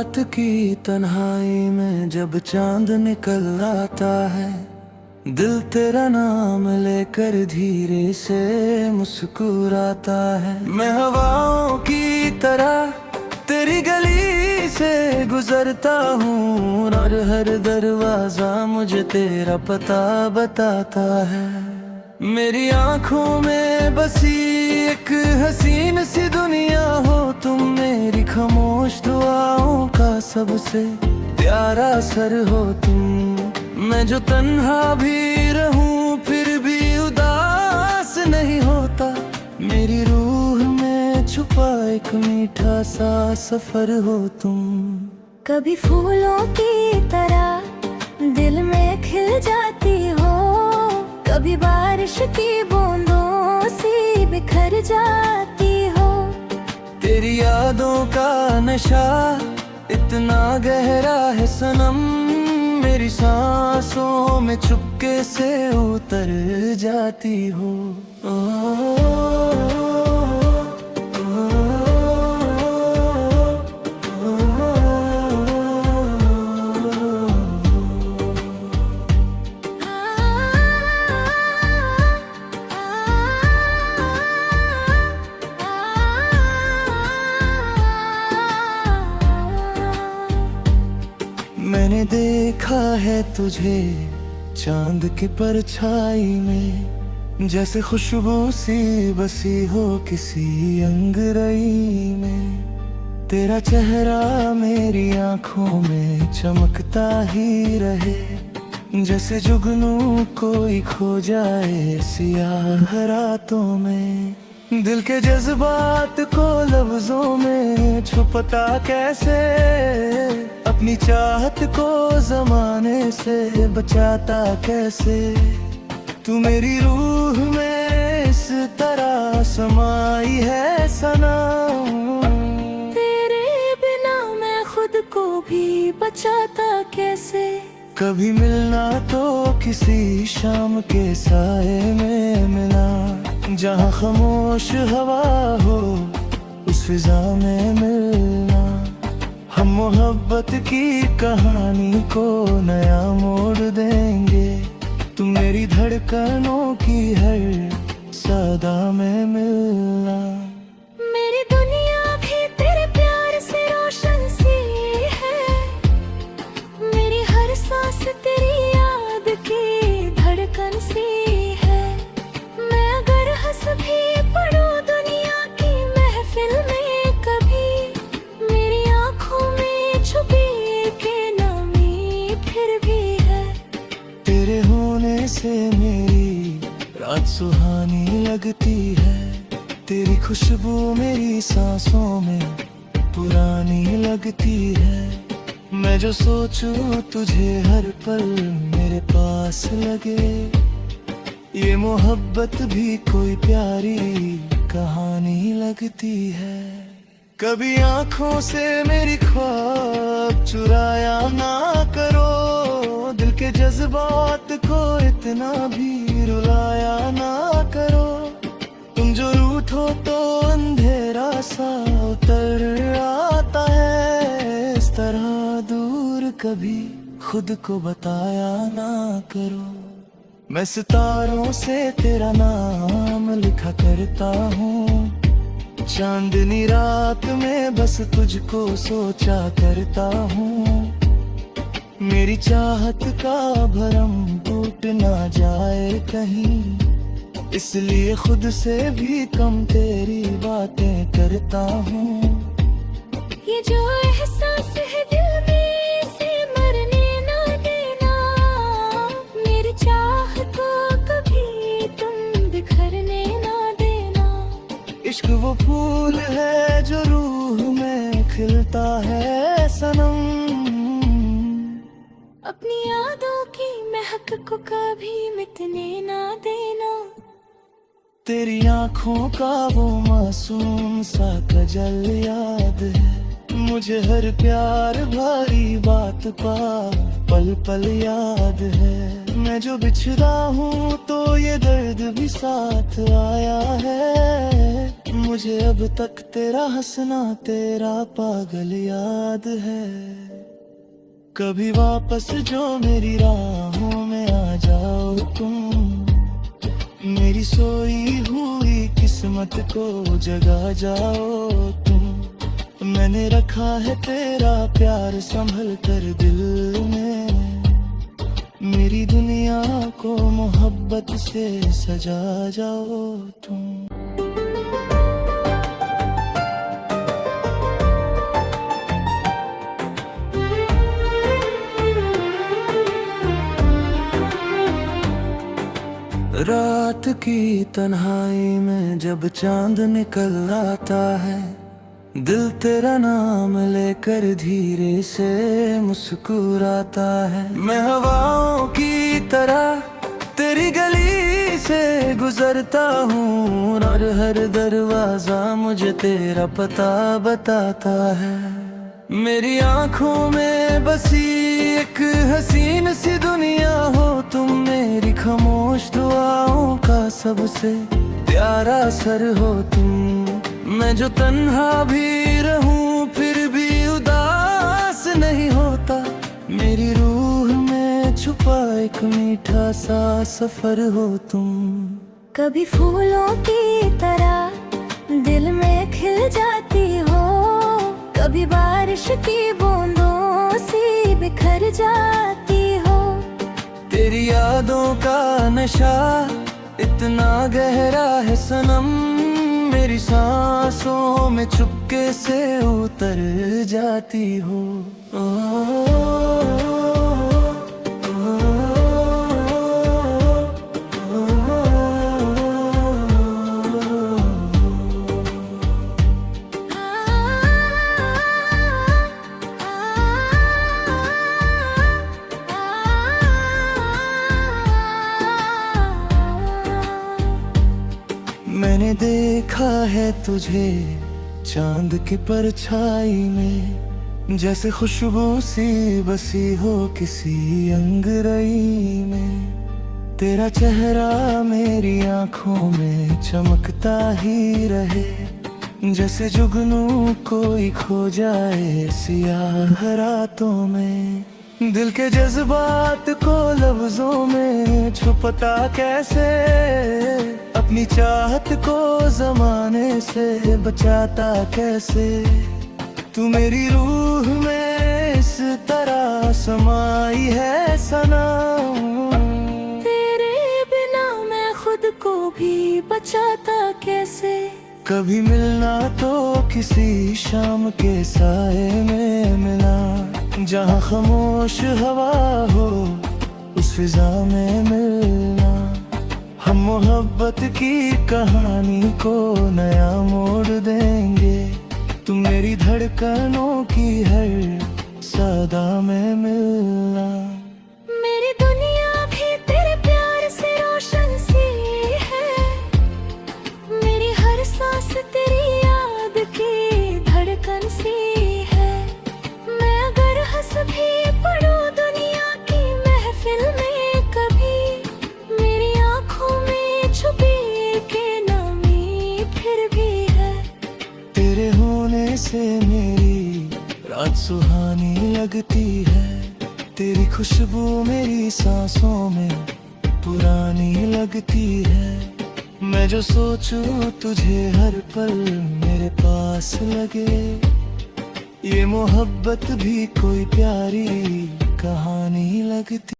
रात की तन्हाई में जब चांद निकल आता है, दिल तेरा नाम लेकर धीरे से मुस्कुराता है। मैं हवाओं की तरह तेरी गली से गुजरता हूँ और हर दरवाजा मुझे तेरा पता बताता है। मेरी आंखों में बसी एक हसीन सी दुनिया हो तुम, मेरी खामोश दुआओं का सबसे प्यारा सर हो तुम। मैं जो तन्हा भी रहूं फिर भी उदास नहीं होता, मेरी रूह में छुपा एक मीठा सा सफर हो तुम। कभी फूलों की तरह दिल में खिल जाती हो, कभी बारिश की बूंदों सी बिखर जाती हो। तेरी यादों का नशा इतना गहरा है सनम, मेरी सांसों में चुपके से उतर जाती हो। मैंने देखा है तुझे चांद की परछाई में, जैसे खुशबू सी बसी हो किसी अंगरई में। तेरा चेहरा मेरी आंखों में चमकता ही रहे, जैसे जुगनू कोई खो जाए सियाह रातों में। दिल के जज्बात को लफ्जों में छुपता कैसे, अपनी चाहत को जमाने से बचाता कैसे। तू मेरी रूह में इस तरह समाई है सनम, तेरे बिना मैं खुद को भी बचाता कैसे। कभी मिलना तो किसी शाम के साए में मिला, जहाँ खामोश हवा हो उस फिजा में मिलना। हम मोहब्बत की कहानी को नया मोड़ देंगे, तुम मेरी धड़कनों की हर सदा में मिलना। मेरी दुनिया भी तेरे प्यार से रोशन सी है, मेरी हर सांस तेरी याद की धड़कन सी है। मैं अगर हंस भी पढ़ूं दुनिया की महफिल में कभी, मेरी आंखों में छुपी के नामी फिर भी है। तेरे होने से मेरी रात सुहानी लगती है, तेरी खुशबू मेरी सांसों में पुरानी लगती है। मैं जो सोचूं तुझे हर पल मेरे पास लगे, ये मोहब्बत भी कोई प्यारी कहानी लगती है। कभी आंखों से मेरी ख्वाब चुराया ना करो, दिल के जज्बात को इतना भी रुलाया ना करो। तुम जो रूठो तो अंधेरा सा उतर आता है, इस तरह दूर कभी खुद को बताया ना करो। मैं सितारों से तेरा नाम लिखा करता हूँ, चांदनी रात में बस तुझको सोचा करता हूँ। मेरी चाहत का भरम टूट ना जाए कहीं, इसलिए खुद से भी कम तेरी बातें करता हूँ। ये जो एहसास है दिल में इसे मरने ना देना, मेरी चाह को कभी तुम बिखरने ना देना। इश्क वो फूल है जो रूह में खिलता है सनम, अपनी यादों की महक को कभी मिटने ना देना। तेरी आंखों का वो मासूम सा कजल याद है, मुझे हर प्यार भारी बात का पल पल याद है। मैं जो बिछड़ा हूँ तो ये दर्द भी साथ आया है। मुझे अब तक तेरा हंसना तेरा पागल याद है। कभी वापस जो मेरी राहों में आ जाओ तुम, मेरी सोई हुई किस्मत को जगा जाओ तुम। मैंने रखा है तेरा प्यार संभल कर दिल में, मेरी दुनिया को मोहब्बत से सजा जाओ तुम। रात की तन्हाई में जब चांद निकल आता है, दिल तेरा नाम लेकर धीरे से मुस्कुराता है। मैं हवाओं की तरह तेरी गली से गुजरता हूँ, और हर दरवाजा मुझे तेरा पता बताता है। मेरी आँखों में बसी एक हसीन सी दुनिया हो तुम, मेरी खामोश दुआओं का सबसे प्यारा सर हो तुम। मैं जो तन्हा भी रहूं फिर भी उदास नहीं होता, मेरी रूह में छुपा एक मीठा सा सफर हो तुम। कभी फूलों की तरह दिल में खिल जाती हो, कभी बारिश की बूंदों सी बिखर जाती हो। तेरी यादों का नशा इतना गहरा है सनम, मेरी सांसों में चुपके से उतर जाती हो। मैंने देखा है तुझे चांद की परछाई में, जैसे खुशबू सी बसी हो किसी अंगरई में। तेरा चेहरा मेरी आंखों में चमकता ही रहे, जैसे जुगनू कोई खो जाए सियाह रातों में। दिल के जज्बात को लफ्जों में छुपता कैसे, अपनी चाहत को जमाने से बचाता कैसे। तू मेरी रूह में इस तरह समाई है सनम, तेरे बिना मैं खुद को भी बचाता कैसे। कभी मिलना तो किसी शाम के साए में मिला, जहाँ खामोश हवा हो उस फिजा में मिलना। हम मोहब्बत की कहानी को नया मोड़ देंगे, तुम मेरी धड़कनों की हर सदा में मिलना। मेरी दुनिया भी तेरे प्यार से रोशन सी है, मेरी हर सांस तेरी याद की धड़कन सी है। मैं अगर हंस भी पड़ूं दुनिया की महफिल में कभी, मेरी आंखों में छुपी एक नामी फिर भी है। तेरे होने से मेरी रात सुहानी लगती है, तेरी खुशबू मेरी सांसों में पुरानी लगती है। मैं जो सोचूं तुझे हर पल मेरे पास लगे, ये मोहब्बत भी कोई प्यारी कहानी लगती।